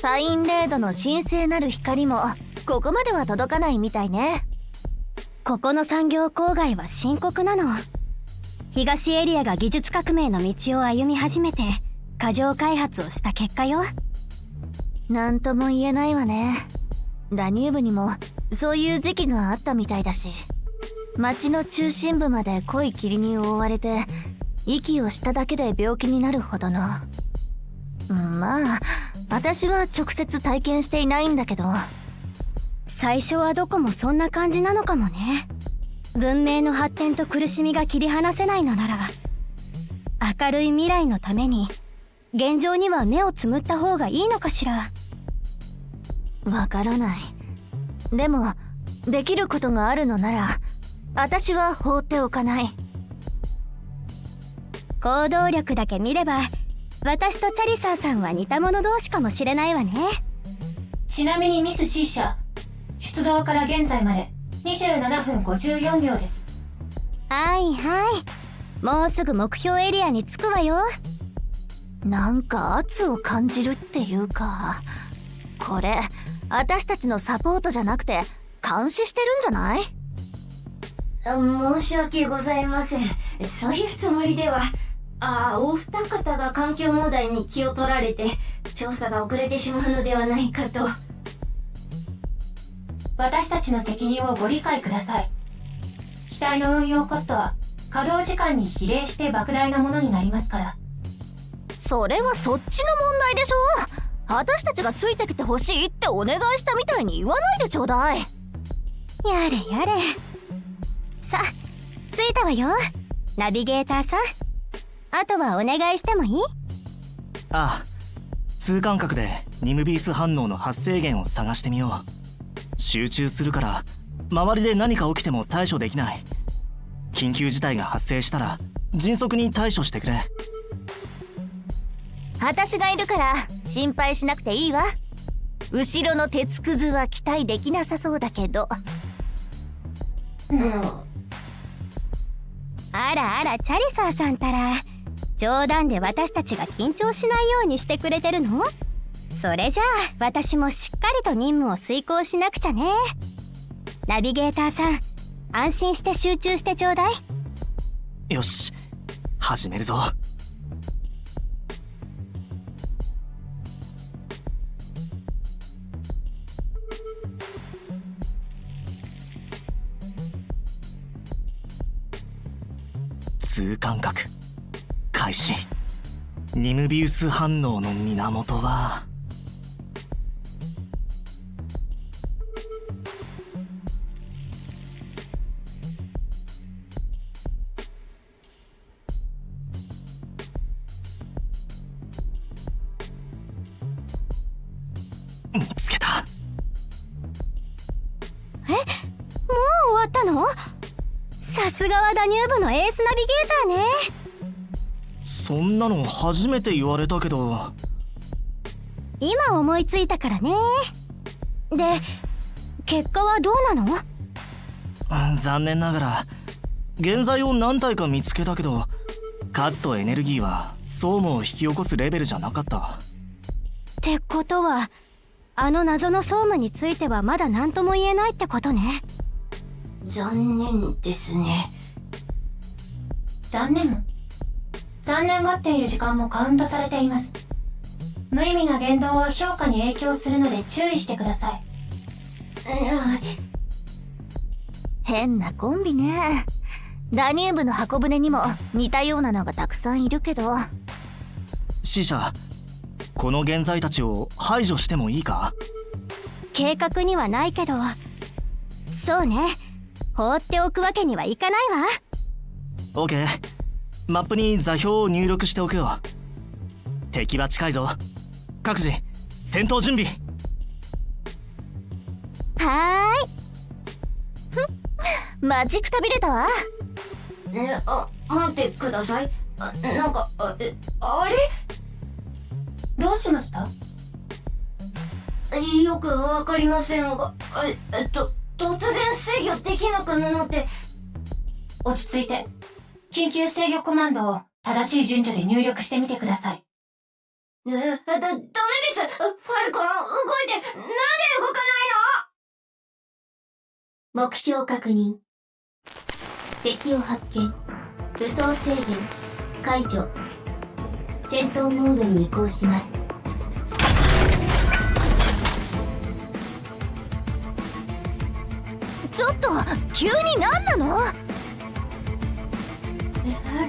ファインレードの神聖なる光もここまでは届かないみたいね。ここの産業郊外は深刻なの。東エリアが技術革命の道を歩み始めて過剰開発をした結果よ。なんとも言えないわね。ダニューブにもそういう時期があったみたいだし、街の中心部まで濃い霧に覆われて息をしただけで病気になるほどの。まあ私は直接体験していないんだけど。最初はどこもそんな感じなのかもね。文明の発展と苦しみが切り離せないのなら、明るい未来のために現状には目をつむった方がいいのかしら。わからない。でもできることがあるのなら私は放っておかない。行動力だけ見れば私とチャリサーさんは似た者同士かもしれないわね。ちなみにミス C 社、出動から現在まで27分54秒です。はいはい、もうすぐ目標エリアに着くわよ。なんか圧を感じるっていうか、これ私たちのサポートじゃなくて監視してるんじゃない？申し訳ございません。そういうつもりでは。お二方が環境問題に気を取られて調査が遅れてしまうのではないかと。私たちの責任をご理解ください。機体の運用コストは稼働時間に比例して莫大なものになりますから。それはそっちの問題でしょ。私たちがついてきてほしいってお願いしたみたいに言わないでちょうだい。やれやれ。さあ着いたわよ、ナビゲーターさん。あとはお願いしてもいい？ああ、通感覚でニムビース反応の発生源を探してみよう。集中するから周りで何か起きても対処できない。緊急事態が発生したら迅速に対処してくれ。私がいるから心配しなくていいわ。後ろの鉄くずは期待できなさそうだけど。あらあら、チャリサーさんたら冗談で私たちが緊張しないようにしてくれてるの？それじゃあ私もしっかりと任務を遂行しなくちゃね。ナビゲーターさん、安心して集中してちょうだい。よし、始めるぞ。通感覚開始。ニムビウス反応の源は見つけた。もう終わったの？さすがはダニューブのエースナビゲーターね。そんなの初めて言われたけど。今思いついたからね。で、結果はどうなの？残念ながら原材を何体か見つけたけど、数とエネルギーは総務を引き起こすレベルじゃなかった。ってことはあの謎の総務についてはまだ何とも言えないってことね。残念ですね。残念がっている時間もカウントされています。無意味な言動は評価に影響するので注意してください。変なコンビね。ダニューブの箱舟にも似たようなのがたくさんいるけど。死者、この原材たちを排除してもいいか？計画にはないけど、そうね、放っておくわけにはいかないわ。オーケー、マップに座標を入力しておくよ。敵は近いぞ。各自戦闘準備。はーい。マジくたびれたわ。待ってください。なんか、あれ？どうしました？よくわかりませんが、突然制御できなくなって。落ち着いて、緊急制御コマンドを正しい順序で入力してみてください。ダメでです。ファルコン動いて、なんで動かないの？目標確認。敵を発見。武装制限解除。戦闘モードに移行します。ちょっと急に何なの？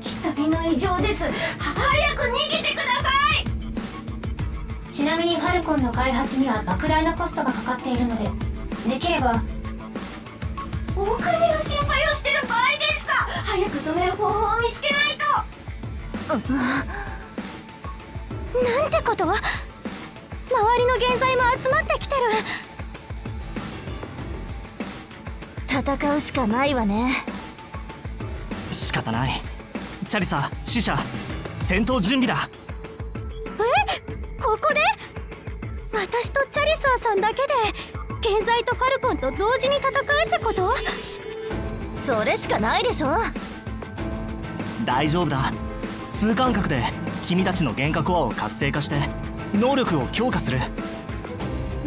機体の異常です。早く逃げてください。ちなみにファルコンの開発には莫大なコストがかかっているので、できればお金の心配をしてる場合ですか？早く止める方法を見つけないと。なんてこと？周りの現在も集まってきてる。戦うしかないわね。仕方ない。チャリサ、死者、戦闘準備だ。ここで私とチャリサーさんだけで現在とファルコンと同時に戦えってこと？それしかないでしょ。大丈夫だ。通感覚で君たちの幻覚コアを活性化して能力を強化する。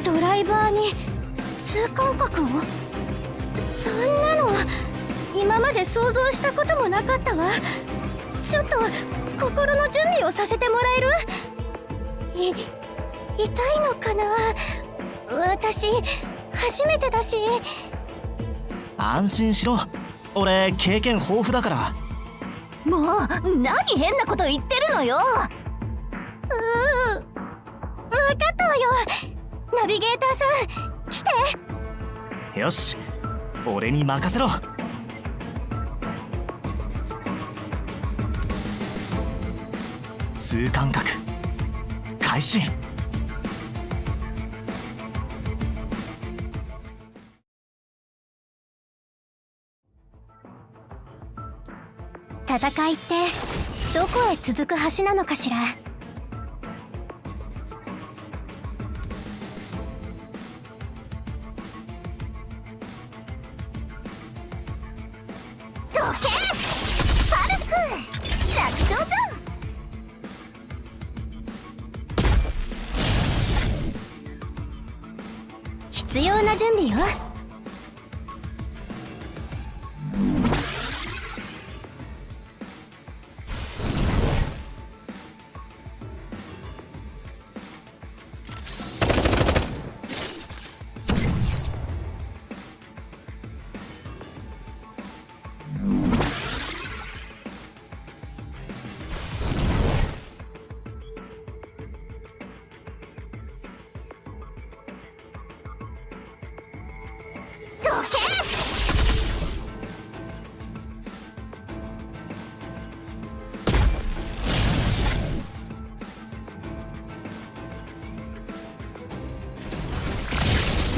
ドライバーに通感覚を？そんなの今まで想像したこともなかったわ。ちょっと心の準備をさせてもらえる？痛いのかな？私初めてだし。安心しろ、俺経験豊富だから。もう何変なこと言ってるのよ。分かったわよ。ナビゲーターさん来て。よし、俺に任せろ。通感覚開始。戦いってどこへ続く橋なのかしら。どけ！パルフ！楽勝じゃん！必要な準備よ。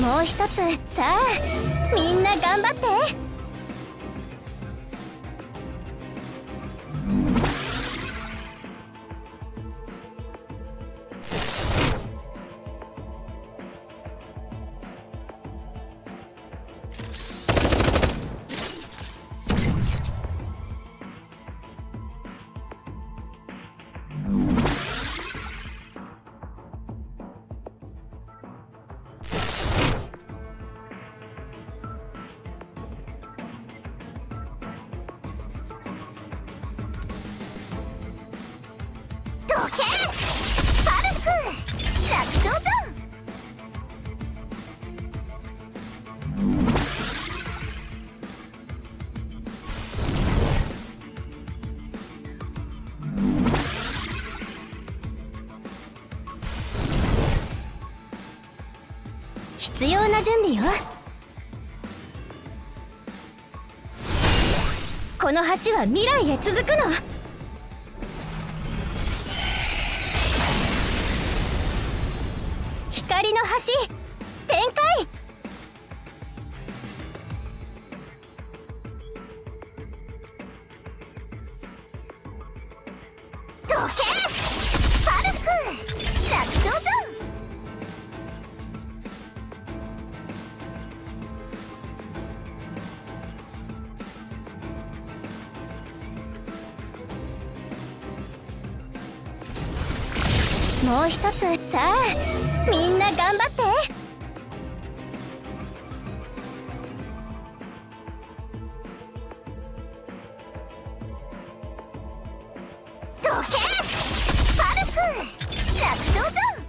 もう一つ。さあみんな頑張って。どけ！パルフ！楽勝じゃん！必要な準備よ。この橋は未来へ続くの。光の橋展開。どけ！パルフ！楽勝じゃん！もう一つ。ささあみんな頑張って。どけパルク楽勝じゃん。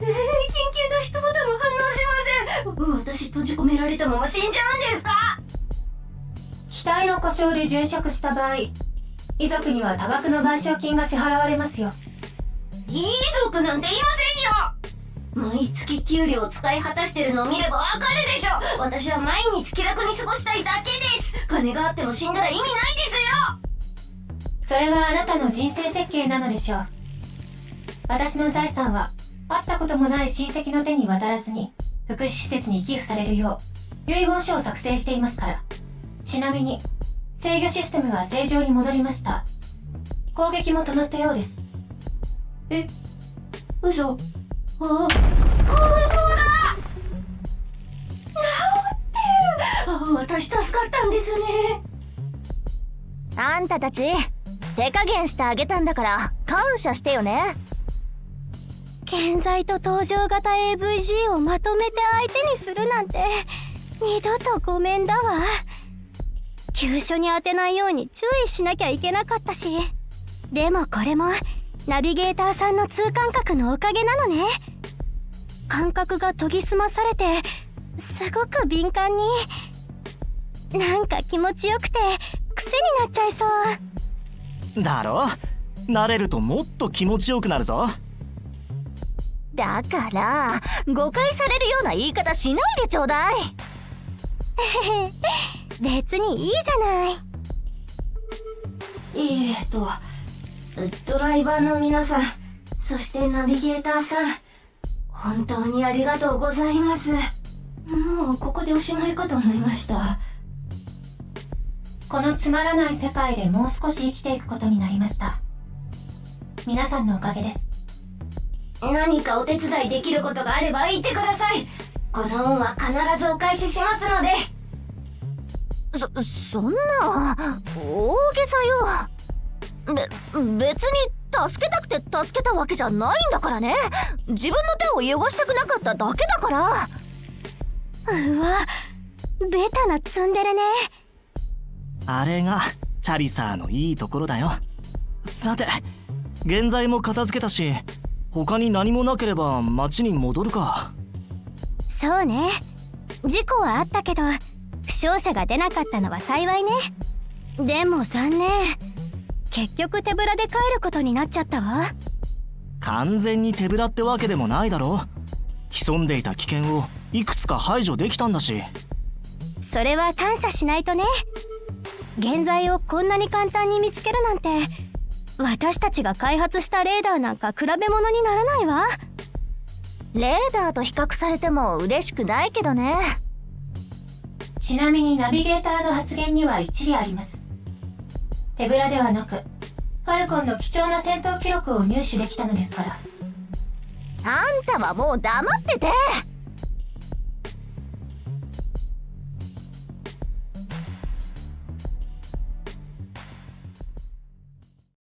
緊急脱出ボタンも反応しません。私閉じ込められたまま死んじゃうんですか？機体の故障で殉職した場合、遺族には多額の賠償金が支払われますよ。遺族なんていませんよ。毎月給料を使い果たしてるのを見ればわかるでしょ。私は毎日気楽に過ごしたいだけです。金があっても死んだら意味ないですよ。それがあなたの人生設計なのでしょう。私の財産は会ったこともない親戚の手に渡らずに福祉施設に寄付されるよう遺言書を作成していますから。ちなみに制御システムが正常に戻りました。攻撃も止まったようです。え、嘘。あ、本当だ。治ってる。私助かったんですね。あんたたち手加減してあげたんだから感謝してよね。健在と登場型 AVG をまとめて相手にするなんて二度とごめんだわ。急所に当てないように注意しなきゃいけなかったし。でもこれもナビゲーターさんの痛感覚のおかげなのね。感覚が研ぎ澄まされてすごく敏感に、なんか気持ちよくて癖になっちゃいそう。だろ？慣れるともっと気持ちよくなるぞ。だから誤解されるような言い方しないでちょうだい。別にいいじゃない。ドライバーの皆さん、そしてナビゲーターさん、本当にありがとうございます。もうここでおしまいかと思いました。このつまらない世界でもう少し生きていくことになりました。皆さんのおかげです。何かお手伝いできることがあれば言ってください。この恩は必ずお返ししますので。そんな大げさよ。別に助けたくて助けたわけじゃないんだからね。自分の手を汚したくなかっただけだから。うわ、ベタなツンデレね。あれがチャリサーのいいところだよ。さて、現在も片付けたし、他に何もなければ町に戻るか。そうね、事故はあったけど負傷者が出なかったのは幸いね。でも残念、結局手ぶらで帰ることになっちゃったわ。完全に手ぶらってわけでもないだろ。潜んでいた危険をいくつか排除できたんだし。それは感謝しないとね。現在をこんなに簡単に見つけるなんて、私たちが開発したレーダーなんか比べ物にならないわ。レーダーと比較されても嬉しくないけどね。ちなみにナビゲーターの発言には一理あります。手ぶらではなくファルコンの貴重な戦闘記録を入手できたのですから。あんたはもう黙ってて。